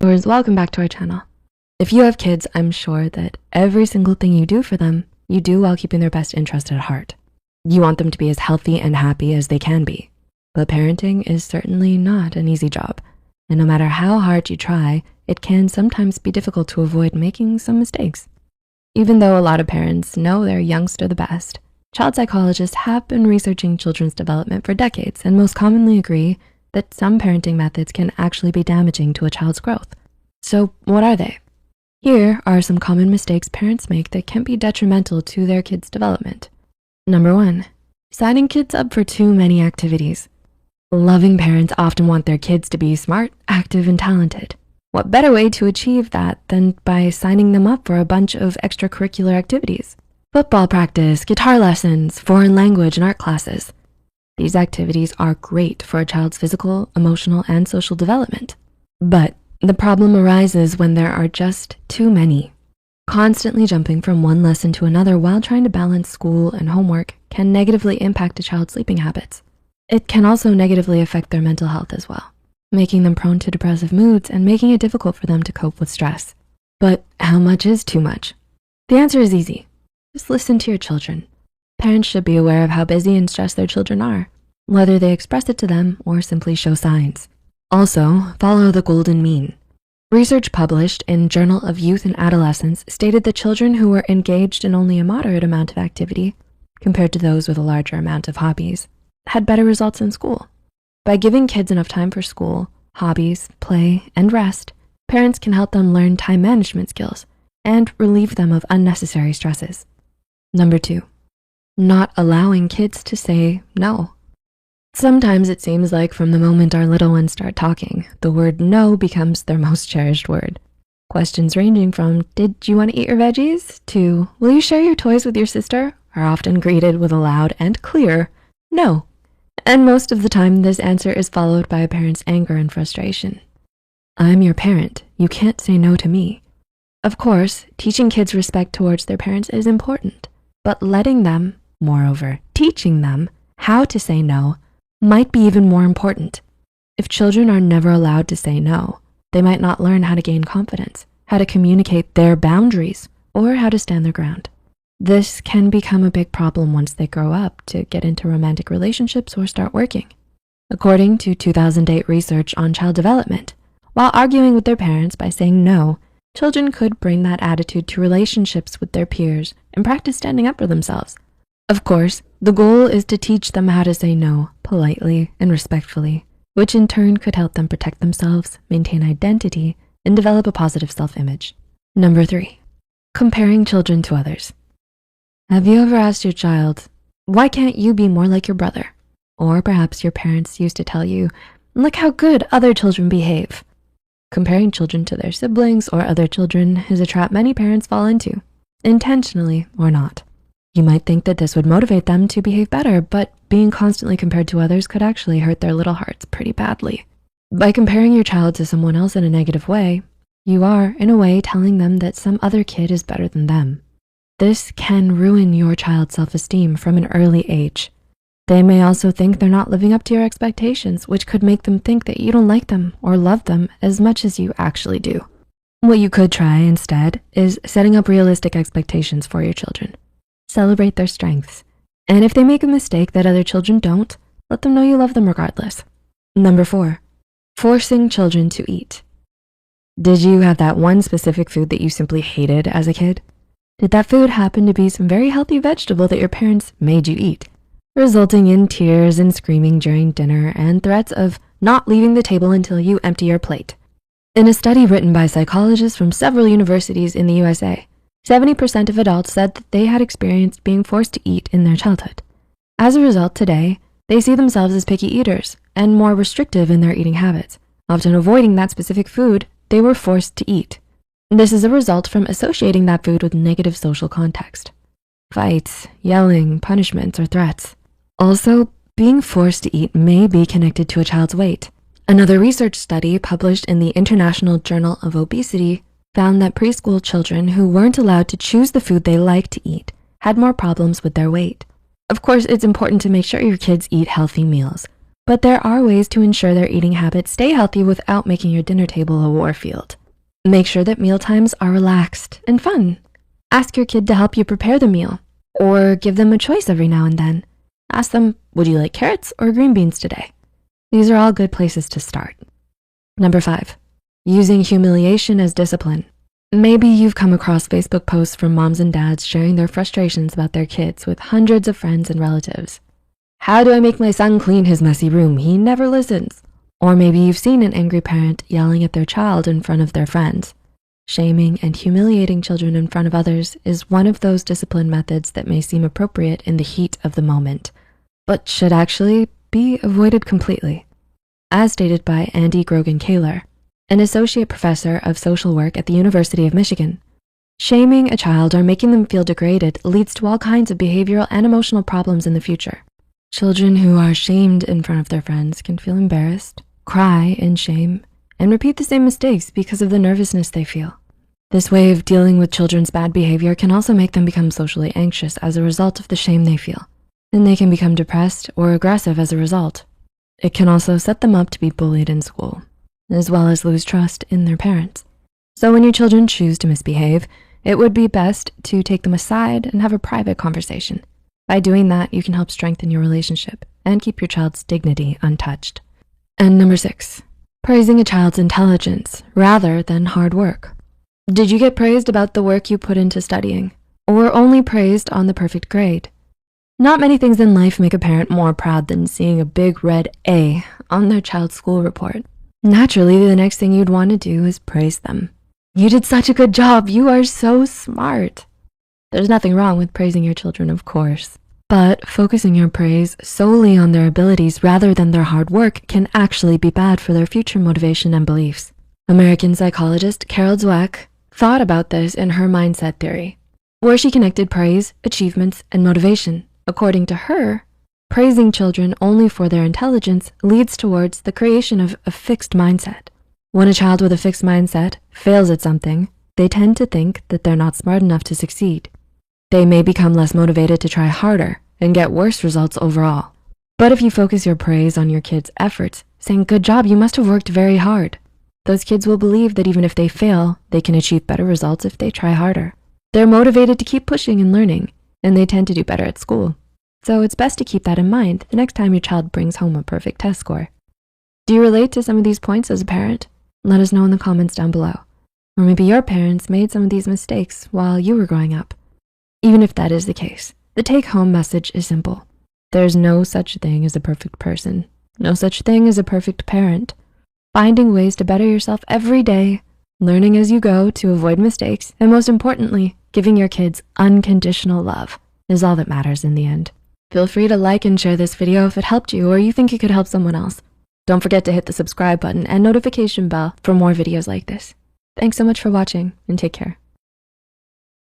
Welcome back to our channel. If you have kids, I'm sure that every single thing you do for them, you do while keeping their best interest at heart. You want them to be as healthy and happy as they can be. But parenting is certainly not an easy job. And no matter how hard you try, it can sometimes be difficult to avoid making some mistakes. Even though a lot of parents know their youngster the best, child psychologists have been researching children's development for decades and most commonly agree that some parenting methods can actually be damaging to a child's growth. So what are they? Here are some common mistakes parents make that can be detrimental to their kids' development. Number 1, signing kids up for too many activities. Loving parents often want their kids to be smart, active, and talented. What better way to achieve that than by signing them up for a bunch of extracurricular activities? Football practice, guitar lessons, foreign language, and art classes. These activities are great for a child's physical, emotional, and social development. But the problem arises when there are just too many. Constantly jumping from one lesson to another while trying to balance school and homework can negatively impact a child's sleeping habits. It can also negatively affect their mental health as well, making them prone to depressive moods and making it difficult for them to cope with stress. But how much is too much? The answer is easy. Just listen to your children. Parents should be aware of how busy and stressed their children are, whether they express it to them or simply show signs. Also, follow the golden mean. Research published in Journal of Youth and Adolescence stated that children who were engaged in only a moderate amount of activity, compared to those with a larger amount of hobbies, had better results in school. By giving kids enough time for school, hobbies, play, and rest, parents can help them learn time management skills and relieve them of unnecessary stresses. Number 2, not allowing kids to say no. Sometimes it seems like from the moment our little ones start talking, the word no becomes their most cherished word. Questions ranging from, did you want to eat your veggies? To, will you share your toys with your sister? Are often greeted with a loud and clear no. And most of the time, this answer is followed by a parent's anger and frustration. I'm your parent. You can't say no to me. Of course, teaching kids respect towards their parents is important, but letting them, moreover, teaching them how to say no might be even more important. If children are never allowed to say no, they might not learn how to gain confidence, how to communicate their boundaries, or how to stand their ground. This can become a big problem once they grow up to get into romantic relationships or start working. According to 2008 research on child development, while arguing with their parents by saying no, children could bring that attitude to relationships with their peers and practice standing up for themselves. Of course, the goal is to teach them how to say no politely and respectfully, which in turn could help them protect themselves, maintain identity, and develop a positive self-image. Number 3, comparing children to others. Have you ever asked your child, why can't you be more like your brother? Or perhaps your parents used to tell you, look how good other children behave. Comparing children to their siblings or other children is a trap many parents fall into, intentionally or not. You might think that this would motivate them to behave better, but being constantly compared to others could actually hurt their little hearts pretty badly. By comparing your child to someone else in a negative way, you are, in a way, telling them that some other kid is better than them. This can ruin your child's self-esteem from an early age. They may also think they're not living up to your expectations, which could make them think that you don't like them or love them as much as you actually do. What you could try instead is setting up realistic expectations for your children. Celebrate their strengths. And if they make a mistake that other children don't, let them know you love them regardless. Number 4, forcing children to eat. Did you have that one specific food that you simply hated as a kid? Did that food happen to be some very healthy vegetable that your parents made you eat, resulting in tears and screaming during dinner and threats of not leaving the table until you empty your plate? In a study written by psychologists from several universities in the USA, 70% of adults said that they had experienced being forced to eat in their childhood. As a result, today, they see themselves as picky eaters and more restrictive in their eating habits, often avoiding that specific food they were forced to eat. This is a result from associating that food with negative social context. Fights, yelling, punishments, or threats. Also, being forced to eat may be connected to a child's weight. Another research study published in the International Journal of Obesity found that preschool children who weren't allowed to choose the food they liked to eat had more problems with their weight. Of course, it's important to make sure your kids eat healthy meals, But there are ways to ensure their eating habits stay healthy without making your dinner table a war field. Make sure that meal times are relaxed and fun. Ask your kid to help you prepare the meal, or give them a choice every now and then. Ask them, would you like carrots or green beans today? These are all good places to start. Number 5, using humiliation as discipline. Maybe you've come across Facebook posts from moms and dads sharing their frustrations about their kids with hundreds of friends and relatives. How do I make my son clean his messy room? He never listens. Or maybe you've seen an angry parent yelling at their child in front of their friends. Shaming and humiliating children in front of others is one of those discipline methods that may seem appropriate in the heat of the moment, but should actually be avoided completely. As stated by Andy Grogan-Kaler, an associate professor of social work at the University of Michigan, shaming a child or making them feel degraded leads to all kinds of behavioral and emotional problems in the future. Children who are shamed in front of their friends can feel embarrassed, cry in shame, and repeat the same mistakes because of the nervousness they feel. This way of dealing with children's bad behavior can also make them become socially anxious as a result of the shame they feel, and they can become depressed or aggressive as a result. It can also set them up to be bullied in school, as well as lose trust in their parents. So when your children choose to misbehave, it would be best to take them aside and have a private conversation. By doing that, you can help strengthen your relationship and keep your child's dignity untouched. And number 6, praising a child's intelligence rather than hard work. Did you get praised about the work you put into studying, or only praised on the perfect grade? Not many things in life make a parent more proud than seeing a big red A on their child's school report. Naturally, the next thing you'd want to do is praise them. You did such a good job. You are so smart. There's nothing wrong with praising your children, of course, but focusing your praise solely on their abilities rather than their hard work can actually be bad for their future motivation and beliefs. American psychologist Carol Dweck thought about this in her mindset theory, where she connected praise, achievements, and motivation. According to her, praising children only for their intelligence leads towards the creation of a fixed mindset. When a child with a fixed mindset fails at something, they tend to think that they're not smart enough to succeed. They may become less motivated to try harder and get worse results overall. But if you focus your praise on your kids' efforts, saying, good job, you must have worked very hard, those kids will believe that even if they fail, they can achieve better results if they try harder. They're motivated to keep pushing and learning, and they tend to do better at school. So it's best to keep that in mind the next time your child brings home a perfect test score. Do you relate to some of these points as a parent? Let us know in the comments down below. Or maybe your parents made some of these mistakes while you were growing up. Even if that is the case, the take-home message is simple. There's no such thing as a perfect person. No such thing as a perfect parent. Finding ways to better yourself every day, learning as you go to avoid mistakes, and most importantly, giving your kids unconditional love is all that matters in the end. Feel free to like and share this video if it helped you or you think it could help someone else. Don't forget to hit the subscribe button and notification bell for more videos like this. Thanks so much for watching and take care.